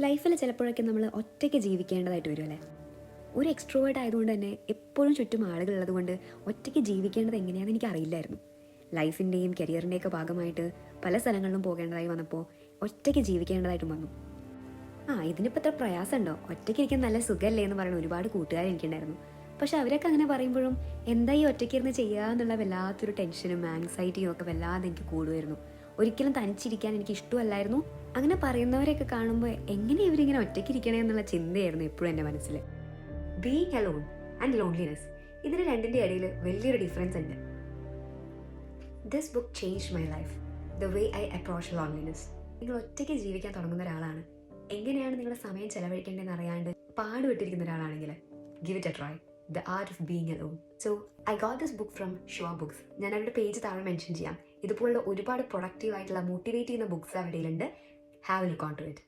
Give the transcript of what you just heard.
ലൈഫിൽ ചിലപ്പോഴൊക്കെ നമ്മൾ ഒറ്റയ്ക്ക് ജീവിക്കേണ്ടതായിട്ട് വരും അല്ലേ? ഒരു എക്സ്ട്രോവേർട്ട് ആയതുകൊണ്ട് തന്നെ എപ്പോഴും ചുറ്റും ആളുകളുള്ളത് കൊണ്ട് ഒറ്റയ്ക്ക് ജീവിക്കേണ്ടത് എങ്ങനെയാണെന്ന് എനിക്ക് അറിയില്ലായിരുന്നു. ലൈഫിൻ്റെയും കരിയറിൻ്റെയൊക്കെ ഭാഗമായിട്ട് പല സ്ഥലങ്ങളിലും പോകേണ്ടതായി വന്നപ്പോൾ ഒറ്റയ്ക്ക് ജീവിക്കേണ്ടതായിട്ടും വന്നു. ഇതിനിപ്പോൾ എത്ര പ്രയാസമുണ്ടോ, ഒറ്റയ്ക്ക് ഇരിക്കാൻ നല്ല സുഖമല്ലേ എന്ന് പറയുന്ന ഒരുപാട് കൂട്ടുകാർ എനിക്കുണ്ടായിരുന്നു. പക്ഷെ അവരൊക്കെ അങ്ങനെ പറയുമ്പോഴും എന്താ ഈ ഒറ്റയ്ക്ക് ഇരുന്ന് ചെയ്യുക എന്നുള്ള വല്ലാത്തൊരു ടെൻഷനും ആങ്സൈറ്റിയും ഒക്കെ വല്ലാതെ എനിക്ക് കൂടുമായിരുന്നു. ഒരിക്കലും തനിച്ചിരിക്കാൻ എനിക്ക് ഇഷ്ടമല്ലായിരുന്നു. അങ്ങനെ പറയുന്നവരെയൊക്കെ കാണുമ്പോൾ എങ്ങനെ ഇവരിങ്ങനെ ഒറ്റയ്ക്കിരിക്കണേ എന്നുള്ള ചിന്തയായിരുന്നു എപ്പോഴും എൻ്റെ മനസ്സിൽ. ബീയിങ് അലോൺ ആൻഡ് ലോൺലിനെസ്, ഇതിന് രണ്ടിൻ്റെ ഇടയിൽ വലിയൊരു ഡിഫറൻസ് ഉണ്ട്. This book change my life, the way I approach loneliness. നിങ്ങൾ ഒറ്റയ്ക്ക് ജീവിക്കാൻ തുടങ്ങുന്ന ഒരാളാണ്, എങ്ങനെയാണ് നിങ്ങളുടെ സമയം ചെലവഴിക്കേണ്ടതെന്ന് അറിയാണ്ട് പാടുപെട്ടിരിക്കുന്ന ഒരാളാണെങ്കിൽ give it a try, the art of being alone. So I got this book from ഷുവ ബുക്സ്. ഞാൻ അവരുടെ പേജ് താഴെ മെൻഷൻ ചെയ്യാം. ഇതുപോലുള്ള ഒരുപാട് പ്രൊഡക്റ്റീവ് ആയിട്ടുള്ള മോട്ടിവേറ്റ് ചെയ്യുന്ന ബുക്സ് അവരുടെയിലുണ്ട്. Have a look on to it.